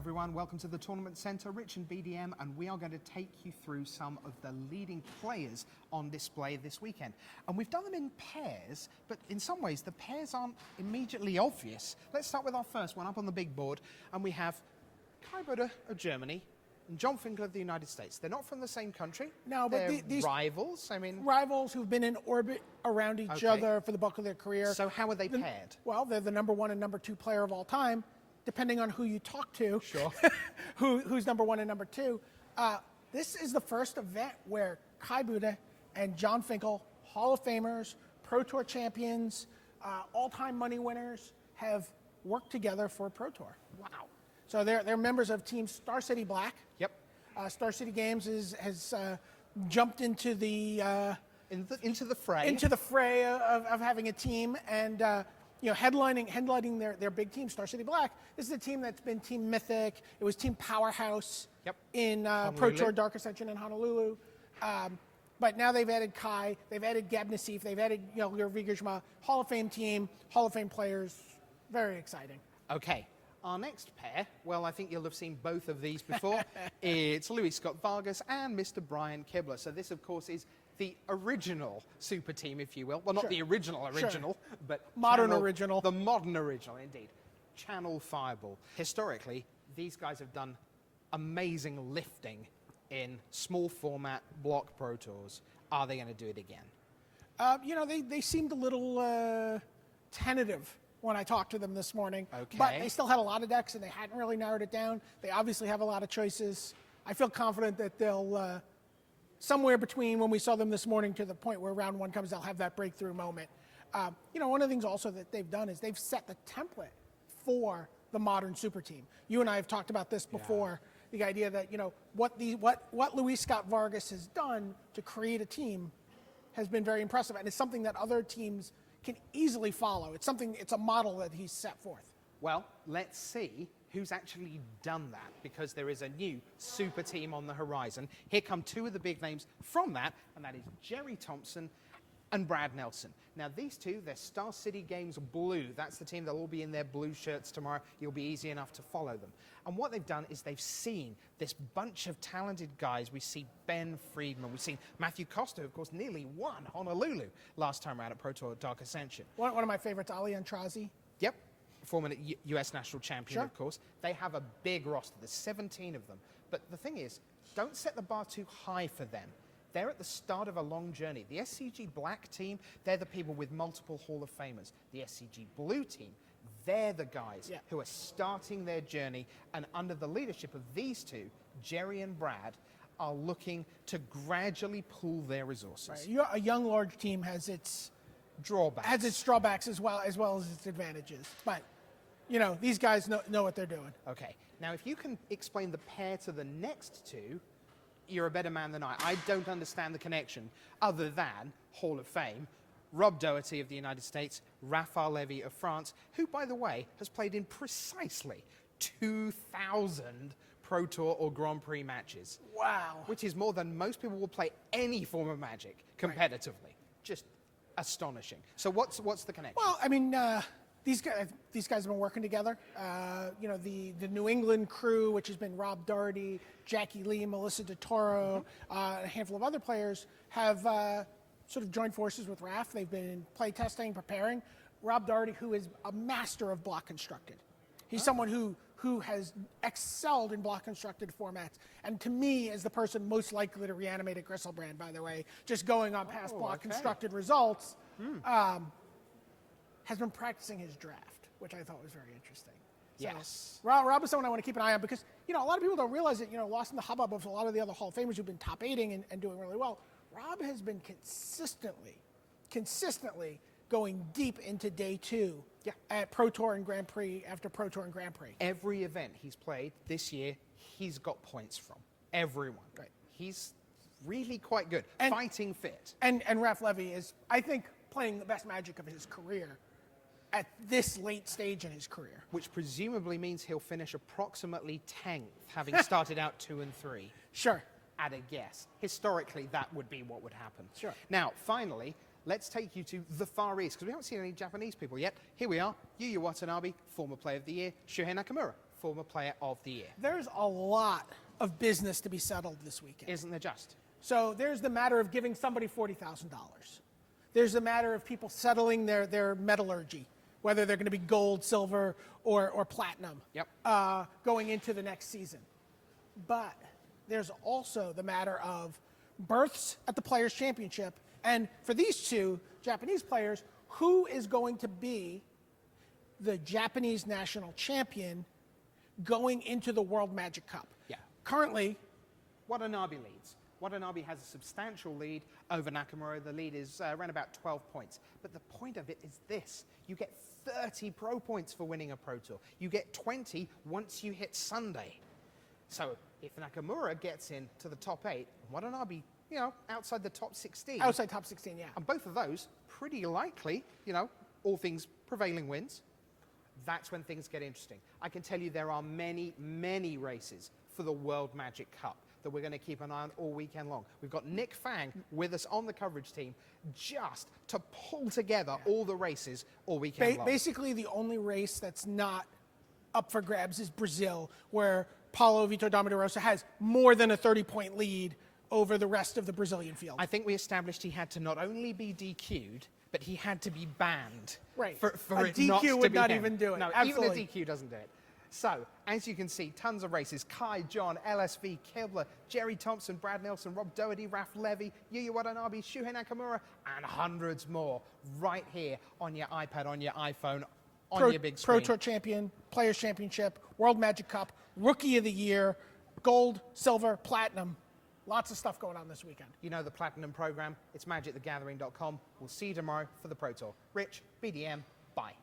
everyone. Welcome to the Tournament Centre. Rich and BDM, and we are going to take you through some of the leading players on display this weekend. And we've done them in pairs, but in some ways the pairs aren't immediately obvious. Let's start with our first one up on the big board, and we have Kai Buddha of Germany and John Finkel of the United States. They're not from the same country. No, but they're rivals. I mean, rivals who've been in orbit around each other for the bulk of their career. So how are they paired? Well, they're the #1 and #2 player of all time, depending on who you talk to. Sure. who's #1 and #2. This is the first event where Kai Buddha and John Finkel, Hall of Famers, Pro Tour champions, all-time money winners, have worked together for a Pro Tour. Wow. So they're members of Team Star City Black. Yep. Star City Games has jumped into the into the fray. Into the fray of having a team, and headlining their big team, Star City Black. This is a team that's been Team Mythic. It was Team Powerhouse. Yep. In Pro Tour Dark Ascension in Honolulu. But now they've added Kai, they've added Gab Nassif, they've added Yervi Gijma, Hall of Fame team, Hall of Fame players. Very exciting. Okay. Our next pair, well, I think you'll have seen both of these before. It's Luis Scott Vargas and Mr. Brian Kibler. So this, of course, is the original super team, if you will. Well, not the original, but modern original. The modern original, indeed. Channel Fireball. Historically, these guys have done amazing lifting in small format block Pro Tours. Are they going to do it again? They seemed a little tentative when I talked to them this morning. Okay. But they still had a lot of decks, and they hadn't really narrowed it down. They obviously have a lot of choices. I feel confident that they'll, somewhere between when we saw them this morning to the point where round one comes, they'll have that breakthrough moment. One of the things also that they've done is they've set the template for the modern super team. You and I have talked about this before. Yeah. The idea that, what Luis Scott Vargas has done to create a team has been very impressive, and it's something that other teams can easily follow. It's a model that he's set forth. Well, let's see who's actually done that, because there is a new super team on the horizon. Here come two of the big names from that, and that is Jerry Thompson and Brad Nelson. Now, these two, they're Star City Games Blue. That's the team. They'll all be in their blue shirts tomorrow. You'll be easy enough to follow them. And what they've done is they've seen this bunch of talented guys. We see Ben Friedman. We've seen Matthew Costa, who, of course, nearly won Honolulu last time around at Pro Tour Dark Ascension. One of my favorites, Ali Antrazi. Yep. Former U.S. national champion, of course. They have a big roster. There's 17 of them. But the thing is, don't set the bar too high for them. They're at the start of a long journey. The SCG Black team, they're the people with multiple Hall of Famers. The SCG Blue team, they're the guys who are starting their journey, and under the leadership of these two, Jerry and Brad, are looking to gradually pool their resources. Right. A young, large team has its drawbacks. As well as its advantages. But, these guys know what they're doing. Okay. Now, if you can explain the pair to the next two, you're a better man than I. I don't understand the connection other than Hall of Fame. Rob Doherty of the United States, Raphael Levy of France, who, by the way, has played in precisely 2,000 Pro Tour or Grand Prix matches. Wow. Which is more than most people will play any form of Magic competitively. Just astonishing. So what's the connection? Well, I mean, these guys have been working together. The New England crew, which has been Rob Doherty, Jackie Lee, Melissa DeToro, a handful of other players, have sort of joined forces with Raph. They've been play testing, preparing. Rob Doherty, who is a master of block constructed. He's someone who has excelled in block constructed formats, and to me is the person most likely to reanimate a Gristlebrand, by the way, just going on past block constructed results. Has been practicing his draft, which I thought was very interesting. Yes. So, Rob is someone I want to keep an eye on, because, a lot of people don't realize that, lost in the hubbub of a lot of the other Hall of Famers who've been top 8ing and doing really well. Rob has been consistently going deep into day 2 at Pro Tour and Grand Prix after Pro Tour and Grand Prix. Every event he's played this year, he's got points from. Everyone. Right. He's really quite good. Fighting fit. And Raph Levy is, I think, playing the best Magic of his career at this late stage in his career. Which presumably means he'll finish approximately 10th, having started out 2 and 3. Sure. At a guess. Historically, that would be what would happen. Sure. Now, finally, let's take you to the Far East, because we haven't seen any Japanese people yet. Here we are, Yuya Watanabe, former Player of the Year, Shuhei Nakamura, former player of the year. There's a lot of business to be settled this weekend. Isn't there just? So there's the matter of giving somebody $40,000. There's the matter of people settling their metallurgy, whether they're going to be gold, silver, or platinum going into the next season. But there's also the matter of berths at the Players' Championship. And for these two Japanese players, who is going to be the Japanese national champion going into the World Magic Cup? Yeah. Currently, Watanabe leads. Watanabe has a substantial lead over Nakamura. The lead is around about 12 points. But the point of it is this. You get 30 pro points for winning a Pro Tour. You get 20 once you hit Sunday. So if Nakamura gets into the top 8, Watanabe, outside the top 16. outside top 16, yeah. And both of those, pretty likely, all things prevailing wins. That's when things get interesting. I can tell you there are many, many races for the World Magic Cup that we're going to keep an eye on all weekend long. We've got Nick Fang with us on the coverage team just to pull together all the races all weekend long. Basically, the only race that's not up for grabs is Brazil, where Paulo Vitor Damarosa has more than a 30-point lead over the rest of the Brazilian field. I think we established he had to not only be DQ'd, but he had to be banned. Right. For A it DQ not to would be not him. even do it. No, Absolutely. even a DQ doesn't do it. So, as you can see, tons of races. Kai, John, LSV, Kibler, Jerry Thompson, Brad Nelson, Rob Doherty, Raf Levy, Yuya Watanabe, Shuhei Nakamura, and hundreds more right here on your iPad, on your iPhone, on your big screen. Pro Tour champion, Players' Championship, World Magic Cup, Rookie of the Year, gold, silver, platinum. Lots of stuff going on this weekend. You know the Platinum program. It's magicthegathering.com. We'll see you tomorrow for the Pro Tour. Rich, BDM, bye.